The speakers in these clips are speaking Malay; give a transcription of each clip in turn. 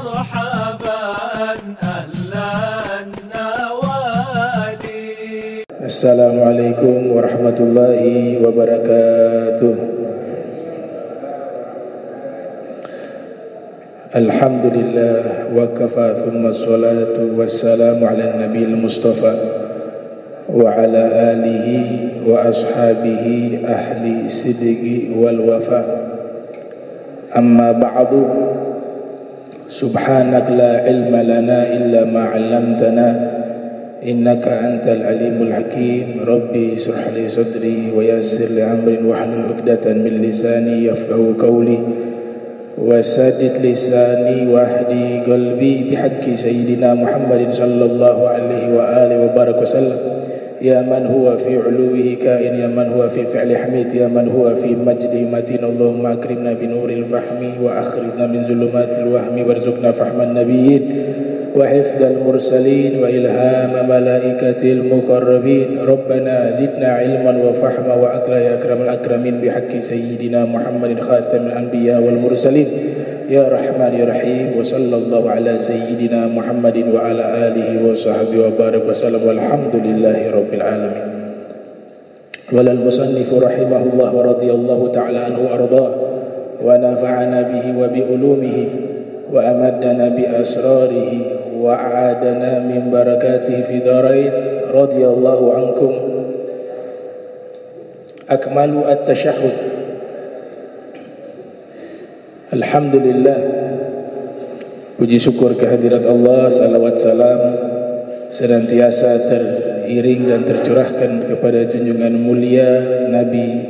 مرحبا أهلا النوادي. السلام عليكم ورحمة الله وبركاته. الحمد لله وكفى ثم الصلاة والسلام على النبي المصطفى وعلى آله وأصحابه أهل الصدق والوفاء. أما بعد سبحانك لا علم لنا إلا ما علمتنا إنك أنت العليم الحكيم. ربي اشرح لي صدري ويسر لي أمري واحلل عقدة من لساني يفقهوا قولي وسدد لساني واهدي قلبي بحق سيدنا محمد صلى الله عليه وآله وبارك وسلم. يا من هو في علوه كائن، يا من هو في فعل حميد، يا من هو في مجده متين. اللهم أكرمنا بنور الفهم وأخرجنا من ظلمات الوهم وارزقنا فهم النبيين وحفظ المرسلين وإلهام ملائكة المقربين. ربنا زدنا علما وفهما وأكلا يا أكرم الأكرمين بحق سيدنا محمد خاتم الأنبياء والمرسلين يا رحمن يا رحيم. وصلى الله على سيدنا محمد وعلى آله وصحبه وبارك وسلم والحمد لله رب العالمين. قال المصنف رحمه الله ورضي الله تعالى عنه وأرضاه ونفعنا به وبعلومه وأمدنا بأسراره وأعادنا من بركاته في دارين. رضي الله عنكم. أكمل التشهد. Alhamdulillah, puji syukur kehadirat Allah, salawat salam senantiasa teriring dan tercurahkan kepada junjungan mulia Nabi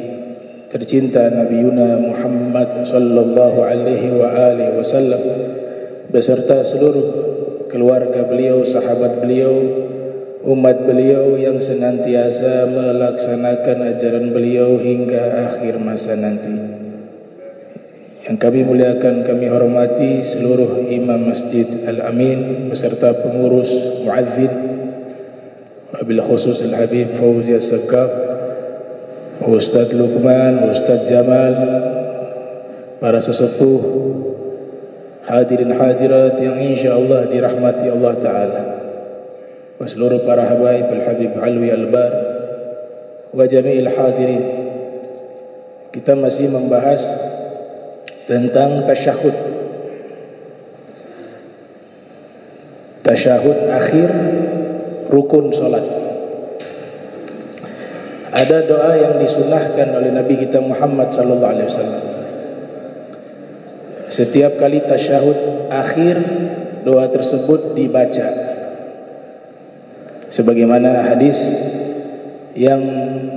tercinta Nabi Yuna Muhammad sallallahu alaihi wa alihi wasallam beserta seluruh keluarga beliau, sahabat beliau, umat beliau yang senantiasa melaksanakan ajaran beliau hingga akhir masa nanti. Yang kami muliakan, kami hormati seluruh imam Masjid Al-Amin beserta pengurus muadzin, wabil khusus Al-Habib Fauzi As-Sakaf, Ustaz Luqman, Ustaz Jamal, para sesepuh, hadirin hadirat yang insyaAllah dirahmati Allah Ta'ala, wa seluruh para habaib Al-Habib Alwi Al-Bar, wa jami'il hadirin. Kita masih membahas tentang tasyahud. Tasyahud akhir rukun salat. Ada doa yang disunahkan oleh Nabi kita Muhammad sallallahu alaihi wasallam. Setiap kali tasyahud akhir, doa tersebut dibaca. Sebagaimana hadis yang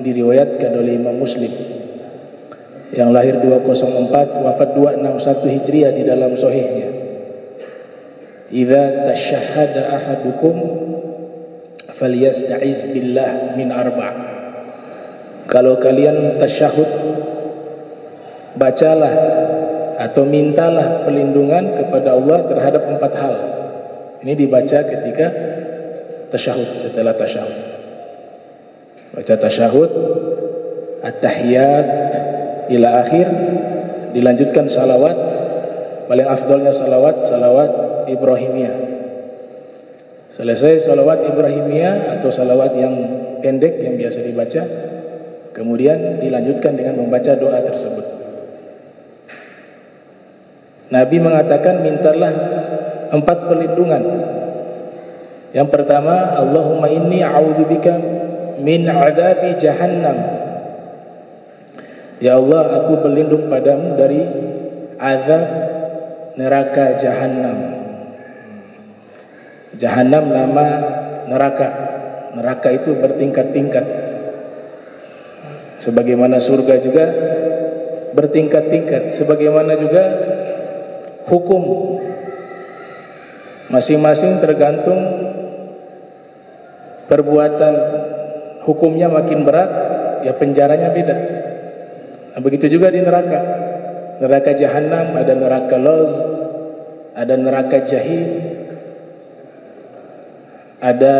diriwayatkan oleh Imam Muslim yang lahir 204 wafat 261 Hijriah di dalam sahihnya. Idza tashahhada ahadukum falyasta'iz billah min arba'. Kalau kalian tasyahud, bacalah atau mintalah perlindungan kepada Allah terhadap 4 hal. Ini dibaca ketika tasyahud, setelah tasyahud. Baca tasyahud, at-tahiyat ila akhir, dilanjutkan salawat. Paling afdolnya salawat Ibrahimiyah. Selesai salawat Ibrahimiyah atau salawat yang pendek yang biasa dibaca, kemudian dilanjutkan dengan membaca doa tersebut. Nabi mengatakan mintalah 4 perlindungan. Yang pertama, Allahumma inni a'udzubika min 'adzabi jahannam. Ya Allah, aku berlindung padamu dari azab neraka Jahannam. Jahannam nama neraka. Neraka itu bertingkat-tingkat. Sebagaimana surga juga bertingkat-tingkat. Sebagaimana juga hukum masing-masing tergantung perbuatan. Hukumnya makin berat, ya penjaranya beda. Nah, begitu juga di neraka. Neraka Jahannam, ada neraka Laz, ada neraka Jahim, ada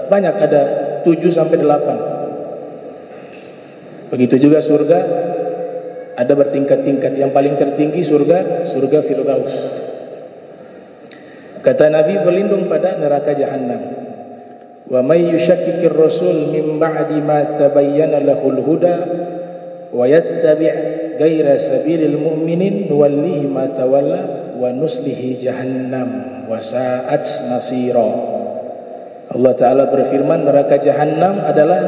banyak, ada 7 sampai 8. Begitu juga surga, ada bertingkat-tingkat. Yang paling tertinggi surga Firdaus. Kata Nabi, berlindung pada neraka Jahannam. Wa may yushakkikir rasul min ba'di ma tabayyana lahul huda wa yattabi' ghaira sabilil mu'minin nuwallihi ma tawalla wa nuslihi jahannam wa sa'at masira. Allah Ta'ala berfirman, neraka Jahannam adalah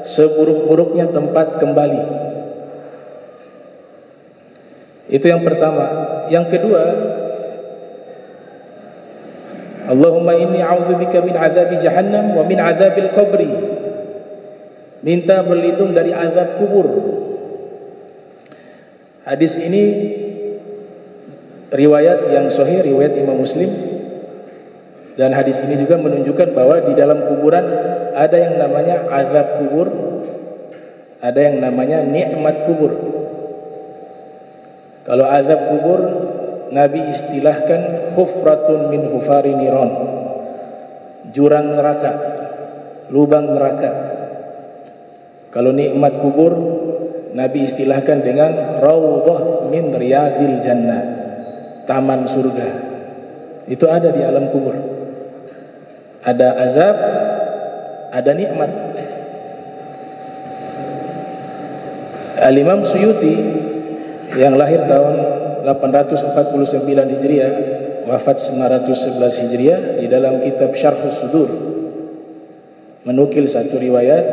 seburuk-buruknya tempat kembali. Itu yang pertama. Yang kedua, Allahumma inni a'udzubika min azabi jahannam wa min azabil qabri. Minta berlindung dari azab kubur. Hadis ini riwayat yang sahih, riwayat Imam Muslim. Dan hadis ini juga menunjukkan bahwa di dalam kuburan ada yang namanya azab kubur, ada yang namanya nikmat kubur. Kalau azab kubur, Nabi istilahkan hufratun min hufari niron, jurang neraka, lubang neraka. Kalau nikmat kubur, Nabi istilahkan dengan raudhah min riyadil jannah, taman surga. Itu ada di alam kubur. Ada azab, ada nikmat. Al-Imam Suyuti yang lahir tahun 849 Hijriah, wafat 911 Hijriah, di dalam kitab Syarhus Sudur menukil satu riwayat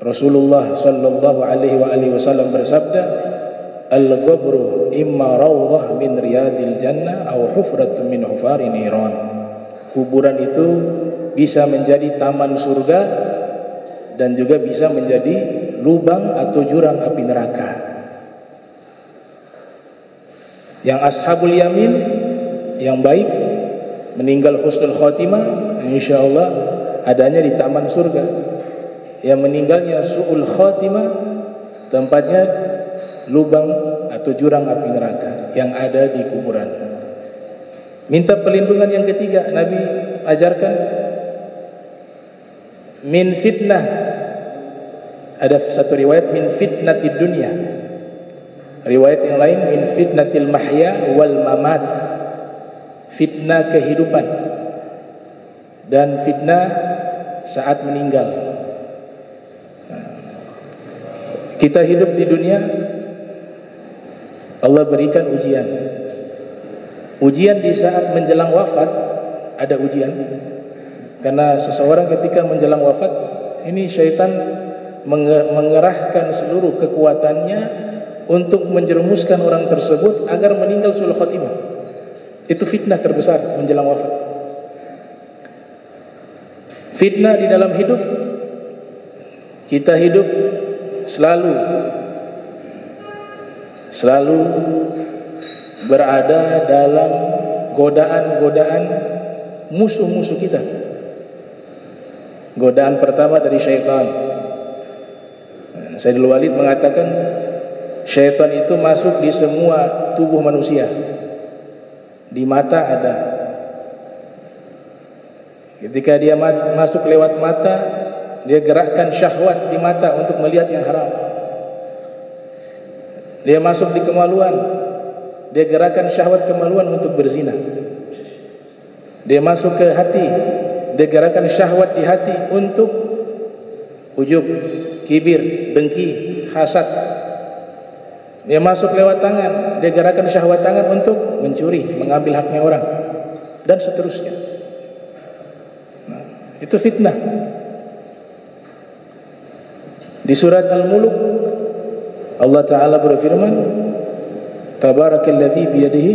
Rasulullah sallallahu alaihi wasallam bersabda, al-qabru imma rawdah min riyadil jannah aw hufratun min hufari niran. Kuburan itu bisa menjadi taman surga dan juga bisa menjadi lubang atau jurang api neraka. Yang ashabul yamin, yang baik, meninggal husnul khotimah, insyaallah adanya di taman surga. Yang meninggalnya su'ul khotimah, tempatnya lubang atau jurang api neraka yang ada di kuburan. Minta perlindungan yang ketiga, Nabi ajarkan min fitnah. Ada satu riwayat min fitnatid dunya, riwayat yang lain min fitnatil mahya wal mamat, fitnah kehidupan dan fitnah saat meninggal. Kita hidup di dunia, Allah berikan ujian. Ujian di saat menjelang wafat, ada ujian. Karena seseorang ketika menjelang wafat, ini syaitan mengerahkan seluruh kekuatannya untuk menjerumuskan orang tersebut agar meninggal sul khatimah. Itu fitnah terbesar menjelang wafat. Fitnah di dalam hidup, kita hidup selalu berada dalam godaan-godaan musuh-musuh kita. Godaan pertama dari syaitan. Sayyidul Walid mengatakan syaitan itu masuk di semua tubuh manusia. Di mata ada. Ketika dia masuk lewat mata, dia gerakkan syahwat di mata untuk melihat yang haram. Dia masuk di kemaluan, dia gerakkan syahwat kemaluan untuk berzina. Dia masuk ke hati, dia gerakkan syahwat di hati untuk ujub, kibir, dengki, hasad. Dia masuk lewat tangan, dia gerakkan syahwat tangan untuk mencuri, mengambil haknya orang, dan seterusnya. Nah, itu fitnah. Di surat Al-Mulk Allah Ta'ala berfirman, Tabarakalladzi biyadihi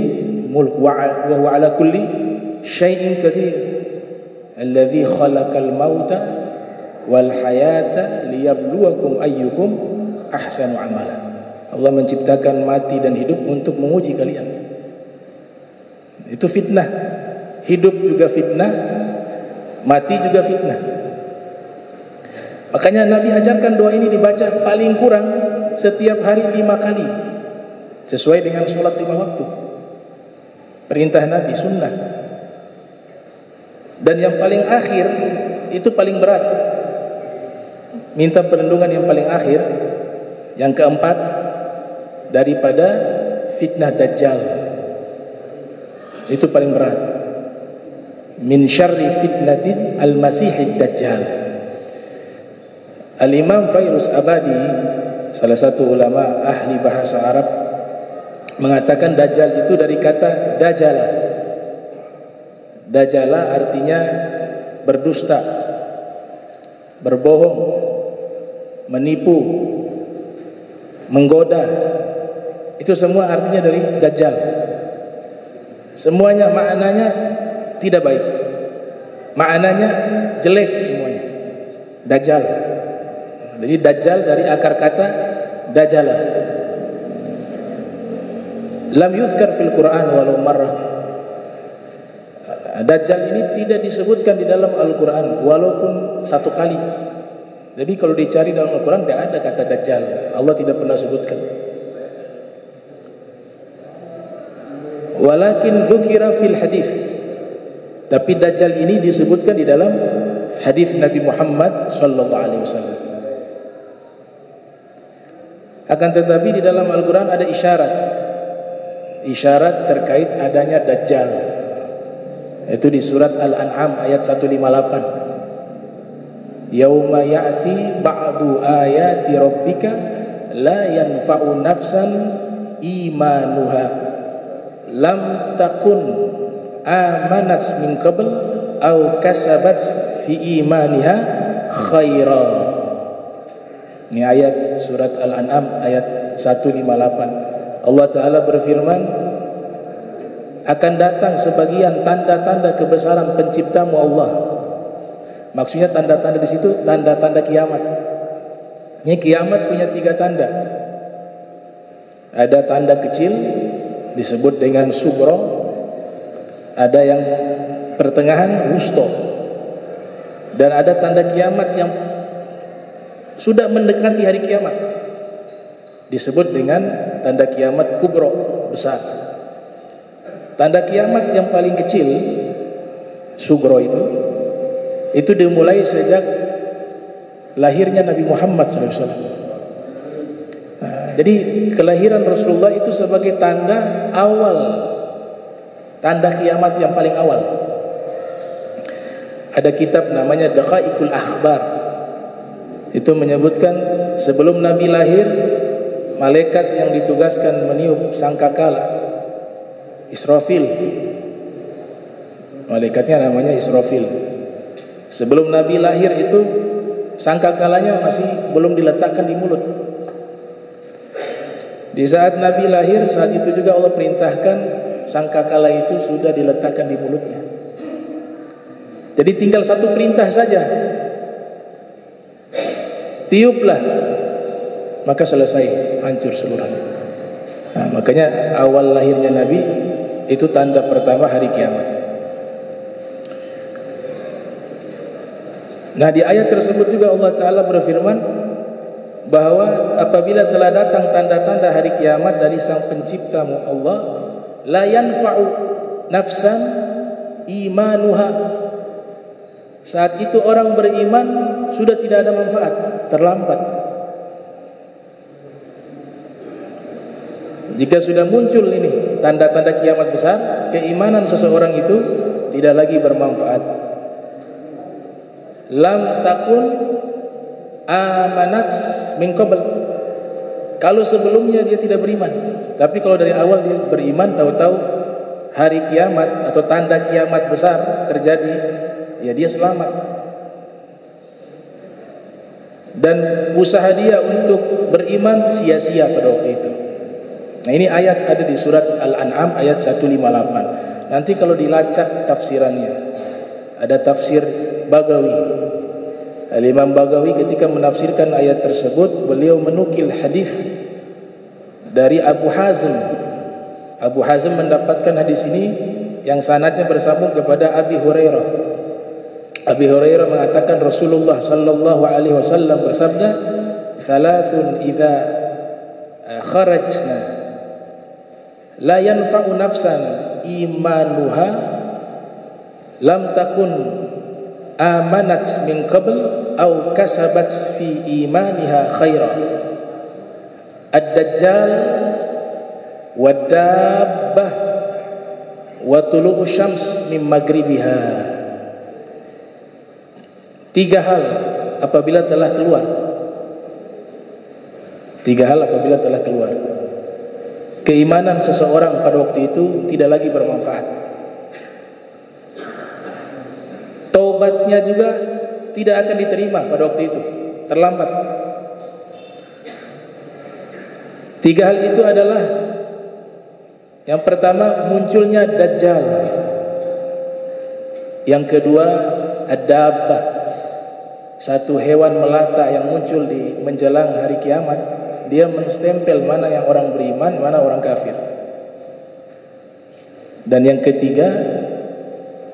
mulk wa huwa ala kulli syai'in qadir alladzi khalaqal mauta wal hayata liyabluwakum ayyukum ahsanu amala. Allah menciptakan mati dan hidup untuk menguji kalian. Itu fitnah. Hidup juga fitnah, mati juga fitnah. Makanya Nabi ajarkan doa ini dibaca paling kurang setiap hari 5 kali, sesuai dengan sholat 5 waktu. Perintah Nabi, sunnah. Dan yang paling akhir itu paling berat. Minta perlindungan yang paling akhir. Yang keempat, daripada fitnah Dajjal. Itu paling berat. Min syarri fitnatin al-masihid Dajjal. Al-Imam Fairuz Abadi, salah satu ulama ahli bahasa Arab, mengatakan Dajjal itu dari kata Dajjala. Dajjala artinya berdusta, berbohong, menipu, menggoda. Itu semua artinya dari Dajjal. Semuanya maknanya tidak baik, maknanya jelek semuanya. Dajjal. Jadi Dajjal dari akar kata Dajjala. Lam yuzkar fil Quran walau marrah. Dajjal ini tidak disebutkan di dalam Al-Quran walaupun satu kali. Jadi kalau dicari dalam Al-Quran tidak ada kata Dajjal. Allah tidak pernah sebutkan. Walakin dzukira fil hadis. Tapi Dajjal ini disebutkan di dalam hadis Nabi Muhammad sallallahu alaihi wasallam. Akan tetapi di dalam Al-Quran ada isyarat terkait adanya Dajjal. Itu di surat Al-An'am ayat 158. Yauma ya'ti ba'du ayati rabbika la yanfa'u nafsan imanuha lam takun amanat min qabl aw kasabat fi imaniha khaira. Ini ayat surat Al-An'am ayat 158. Allah Ta'ala berfirman, akan datang sebagian tanda-tanda kebesaran penciptamu Allah. Maksudnya tanda-tanda di situ tanda-tanda kiamat. Ini kiamat punya 3 tanda. Ada tanda kecil disebut dengan sugro, ada yang pertengahan wusto, dan ada tanda kiamat yang sudah mendekati hari kiamat disebut dengan tanda kiamat kubro, besar. Tanda kiamat yang paling kecil sugro itu dimulai sejak lahirnya Nabi Muhammad SAW. Jadi kelahiran Rasulullah itu sebagai tanda awal, tanda kiamat yang paling awal. Ada kitab namanya Daqaiqul Akhbar. Itu menyebutkan sebelum Nabi lahir, malaikat yang ditugaskan meniup sangkakala, Israfil, malaikatnya namanya Israfil. Sebelum Nabi lahir itu sangkakalanya masih belum diletakkan di mulut. Di saat Nabi lahir, saat itu juga Allah perintahkan sangkakala itu sudah diletakkan di mulutnya. Jadi tinggal satu perintah saja, tiuplah, maka selesai, hancur seluruhnya. Nah, makanya awal lahirnya Nabi itu tanda pertama hari kiamat. Nah, di ayat tersebut juga Allah Ta'ala berfirman bahwa apabila telah datang tanda-tanda hari kiamat dari sang penciptamu Allah, la yanfa'u nafsan imanuha. Saat itu orang beriman sudah tidak ada manfaat, terlambat. Jika sudah muncul ini tanda-tanda kiamat besar, keimanan seseorang itu tidak lagi bermanfaat. Lam takun amanat min qabl. Kalau sebelumnya dia tidak beriman, tapi kalau dari awal dia beriman, tahu-tahu hari kiamat atau tanda kiamat besar terjadi, ya dia selamat. Dan usaha dia untuk beriman sia-sia pada waktu itu. Nah, ini ayat ada di surat Al-An'am ayat 158. Nanti kalau dilacak tafsirannya, ada tafsir Bagawi. Al-Imam Bagawi ketika menafsirkan ayat tersebut, beliau menukil hadis dari Abu Hazm. Abu Hazm mendapatkan hadis ini yang sanadnya bersambung kepada Abi Hurairah. Abi Hurairah mengatakan Rasulullah sallallahu alaihi wasallam bersabda, "Thalathun idza kharajna la yanfa'u nafsan imanuha lam takun amanat min qabl aw kasabat fi imaniha khaira." ad-dajjal wad-dabbah wa tulu'u syams min maghribiha. 3 hal apabila telah keluar. 3 hal apabila telah keluar, keimanan seseorang pada waktu itu tidak lagi bermanfaat. Taubatnya juga tidak akan diterima pada waktu itu, terlambat. 3 hal itu adalah, yang pertama munculnya Dajjal, yang kedua ad-dabbah, satu hewan melata yang muncul di menjelang hari kiamat. Dia menstempel mana yang orang beriman, mana orang kafir. Dan yang ketiga,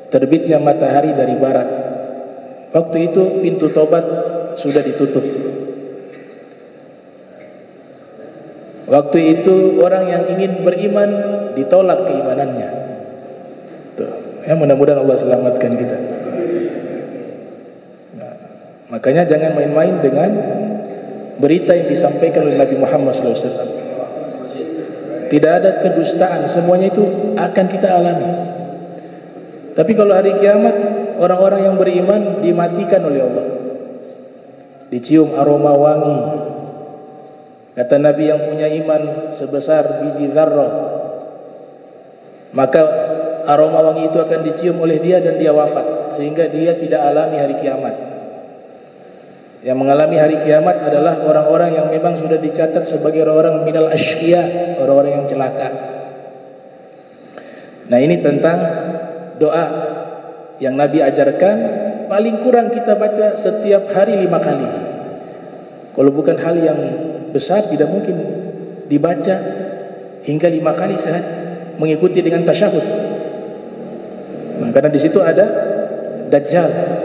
terbitnya matahari dari barat. Waktu itu pintu tobat sudah ditutup. Waktu itu orang yang ingin beriman ditolak keimanannya. Tuh, ya, mudah-mudahan Allah selamatkan kita. Nah, makanya jangan main-main dengan berita yang disampaikan oleh Nabi Muhammad SAW. Tidak ada kedustaan, semuanya itu akan kita alami. Tapi kalau hari kiamat, orang-orang yang beriman dimatikan oleh Allah, dicium aroma wangi. Kata Nabi, yang punya iman sebesar biji zarrah, maka aroma wangi itu akan dicium oleh dia dan dia wafat, sehingga dia tidak alami hari kiamat. Yang mengalami hari kiamat adalah orang-orang yang memang sudah dicatat sebagai orang-orang minal asyqiya, orang-orang yang celaka. Nah, ini tentang doa yang Nabi ajarkan. Paling kurang kita baca setiap hari 5 kali. Kalau bukan hal yang besar, tidak mungkin dibaca hingga 5 kali sehari, mengikuti dengan tasyahud. Nah, karena di situ ada Dajjal.